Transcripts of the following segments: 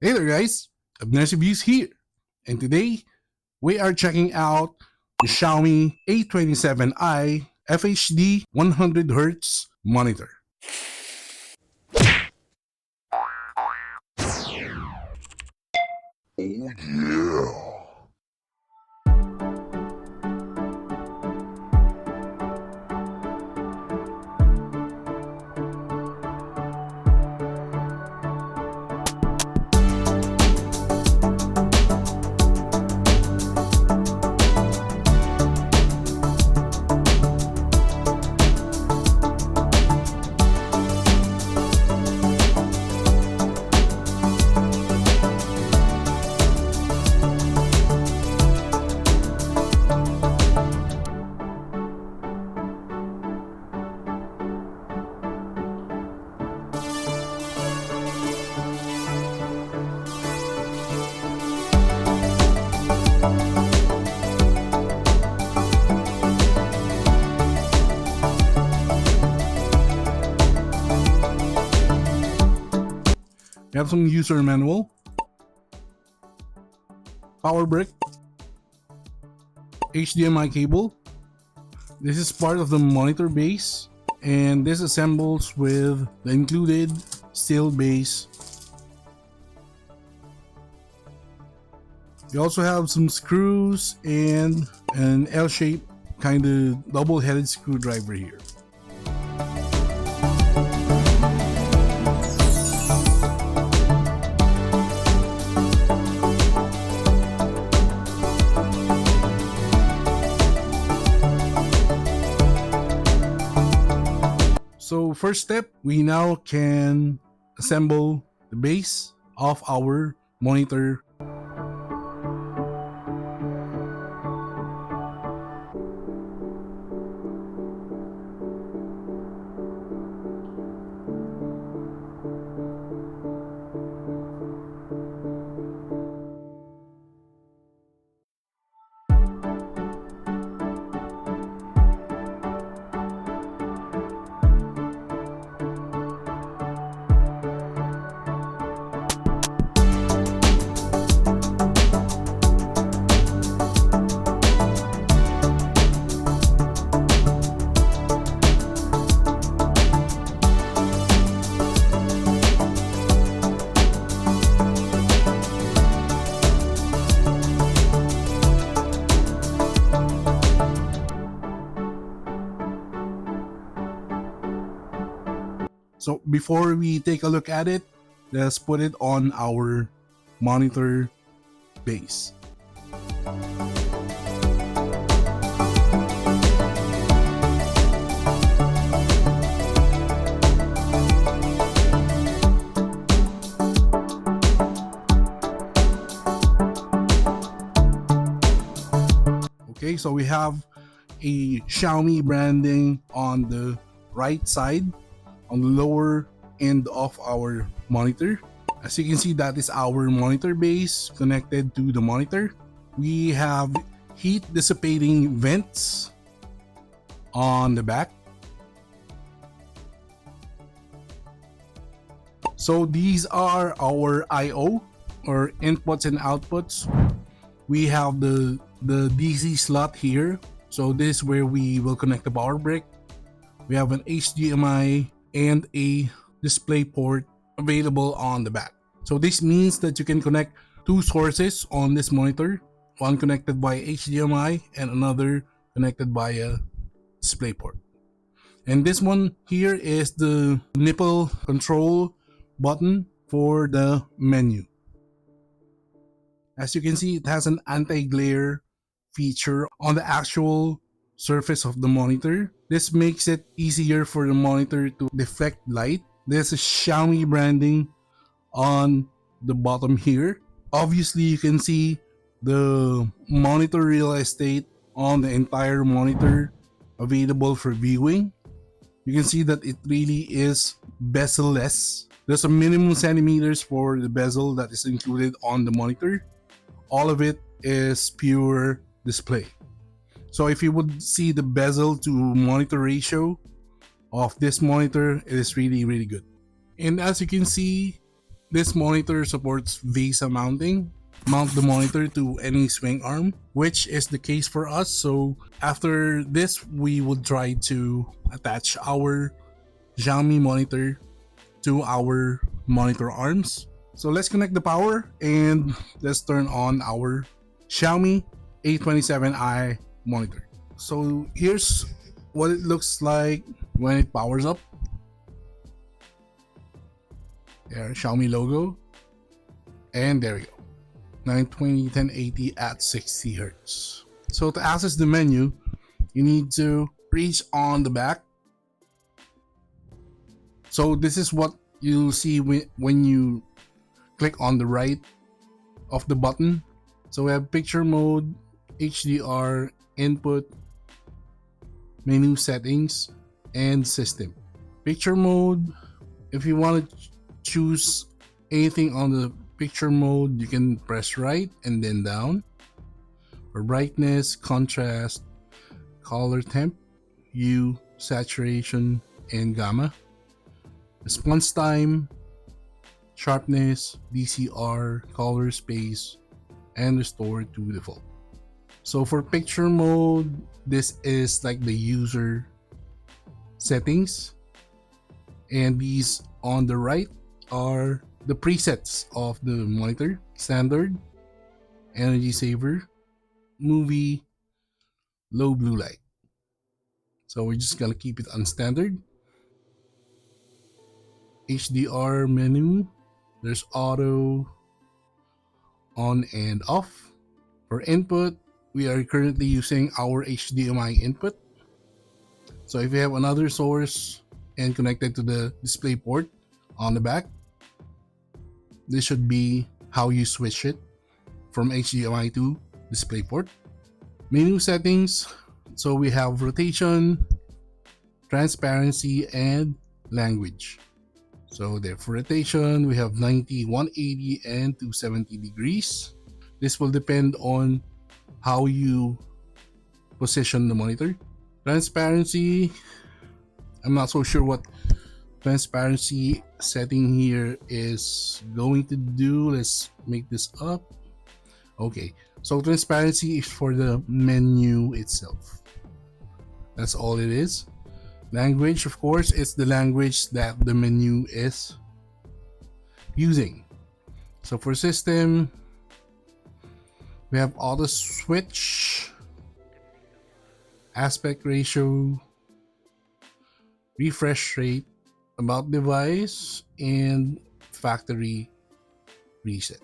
Hey there guys, Abners Reviews here, and today we are checking out the Xiaomi A27i FHD 100Hz monitor. Oh yeah! We have some user manual, power brick, HDMI cable. This is part of the monitor base, and this assembles with the included steel base. We also have some screws and an L-shaped kind of double-headed screwdriver here. So first step, we now can assemble the base of our monitor. So before we take a look at it, let's put it on our monitor base. Okay, so we have a Xiaomi branding on the right side, on the lower end of our monitor. As you can see, that is our monitor base connected to the monitor. We have heat dissipating vents on the back. So these are our I/O, or inputs and outputs. We have the DC slot here. So this is where we will connect the power brick. We have an HDMI and a display port available on the back. So this means that you can connect two sources on this monitor, one connected by HDMI and another connected by a display port. And this one here is the nipple control button for the menu. As you can see, it has an anti-glare feature on the actual surface of the monitor. This makes it easier for the monitor to deflect light. There's a Xiaomi branding on the bottom here. Obviously, you can see the monitor real estate on the entire monitor available for viewing. You can see that it really is bezel-less. There's a minimum centimeters for the bezel that is included on the monitor. All of it is pure display. So if you would see the bezel to monitor ratio of this monitor, it is really good. And as you can see, This monitor supports VESA mounting. Mount the monitor to any swing arm, which is the case for us. So after this, we will try to attach our Xiaomi monitor to our monitor arms. So let's connect the power and let's turn on our Xiaomi A27i monitor. So here's what it looks like when it powers up. There, Xiaomi logo, and there we go. 920 1080 at 60 Hz. So to access the menu, you need to reach on the back. So this is what you'll see when you click on the right of the button. So we have picture mode, HDR, input, menu settings, and system. Picture mode, if you want to choose anything on the picture mode, you can press right and then down. For brightness, contrast, color temp, hue, saturation, and gamma. Response time, sharpness, DCR, color space, and restore to default. So for picture mode, this is like the user settings, and these on the right are the presets of the monitor: standard, energy saver, movie, low blue light. So we're just gonna keep it on standard. HDR menu, there's auto, on and off. For input, we are currently using our HDMI input. So if you have another source and connected to the display port on the back, this should be how you switch it from HDMI to DisplayPort. Menu settings, so we have rotation, transparency, and language. So there, for rotation, we have 90, 180, and 270 degrees. This will depend on how you position the monitor. Transparency, I'm not so sure what transparency setting here is going to do. Let's make this up. Okay, so transparency is for the menu itself. That's all it is. Language, of course, it's the language that the menu is using. So for system, we have auto switch, aspect ratio, refresh rate, about device, and factory reset.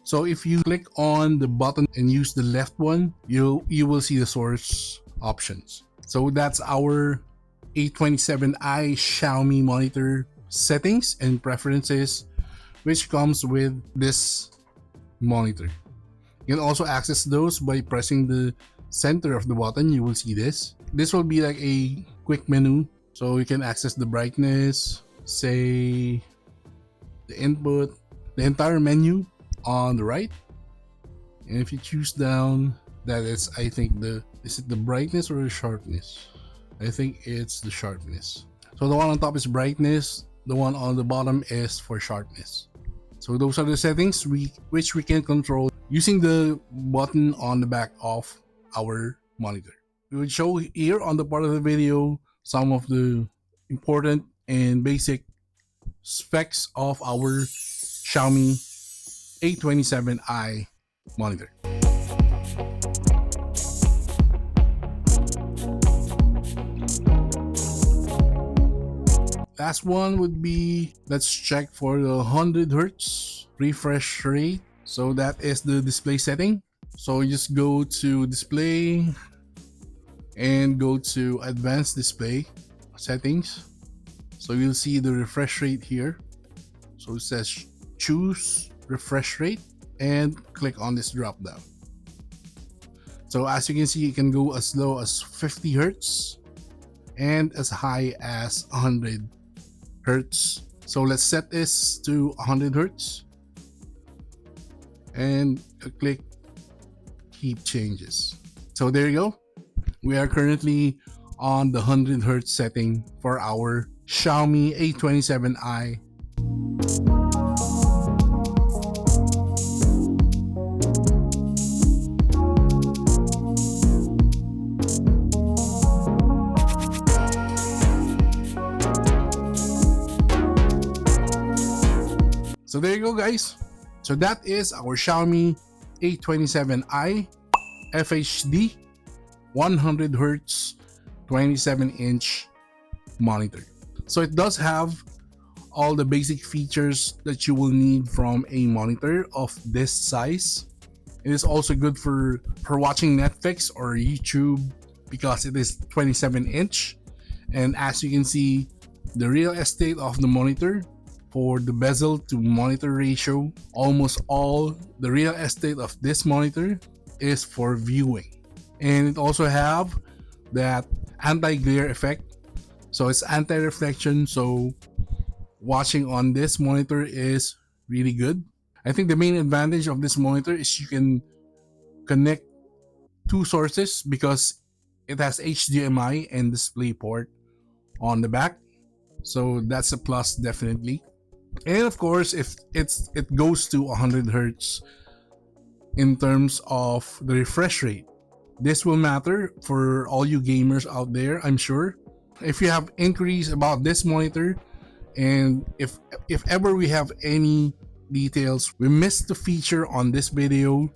So if you click on the button and use the left one, you will see the source options. So that's our A27i Xiaomi monitor settings and preferences, which comes with this monitor. You can also access those by pressing the center of the button. You will see this. This will be like a quick menu. So you can access the brightness, say the input, the entire menu on the right. And if you choose down, that is, I think, is it the brightness or the sharpness? I think it's the sharpness. So the one on top is brightness, the one on the bottom is for sharpness. So those are the settings which we can control using the button on the back of our monitor. We will show here on the part of the video some of the important and basic specs of our Xiaomi A27i monitor. Last one would be, let's check for the 100 Hz refresh rate. So that is the display setting. So you just go to display and go to advanced display settings. So you'll see the refresh rate here. So it says choose refresh rate and click on this drop down. So as you can see, you can go as low as 50 Hz and as high as 100 Hz. So let's set this to 100 Hz and click keep changes. So there you go. We are currently on the 100 Hz setting for our Xiaomi A27i. So there you go, guys. So that is our Xiaomi A27i FHD 100Hz 27-inch monitor. So it does have all the basic features that you will need from a monitor of this size. It is also good for watching Netflix or YouTube because it is 27-inch. And as you can see, the real estate of the monitor for the bezel to monitor ratio, almost all the real estate of this monitor is for viewing. And it also have that anti-glare effect. So it's anti-reflection, so watching on this monitor is really good. I think the main advantage of this monitor is you can connect two sources because it has HDMI and DisplayPort on the back. So that's a plus definitely. And of course, if it goes to 100 Hz in terms of the refresh rate, this will matter for all you gamers out there, I'm sure. If you have inquiries about this monitor, and if ever we have any details we missed to feature on this video,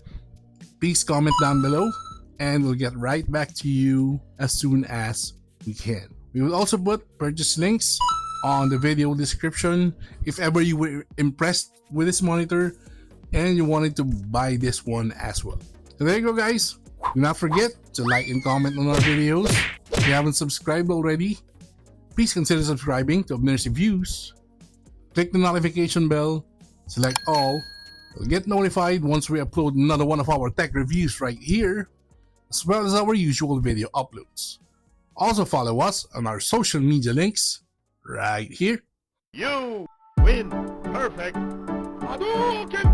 please comment down below and we'll get right back to you as soon as we can. We will also put purchase links on the video description if ever you were impressed with this monitor and you wanted to buy this one as well. So there you go, guys. Do not forget to like and comment on our videos. If you haven't subscribed already, please consider subscribing to Abners Reviews. Click the notification bell, select all. You'll get notified once we upload another one of our tech reviews right here, as well as our usual video uploads. Also follow us on our social media links right here. You win. Perfect. Hadouken!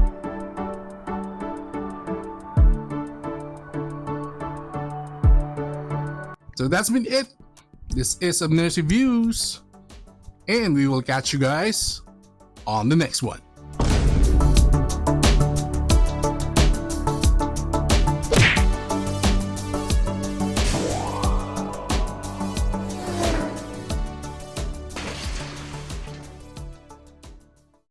So that's been it. This is Abners Reviews, and we will catch you guys on the next one.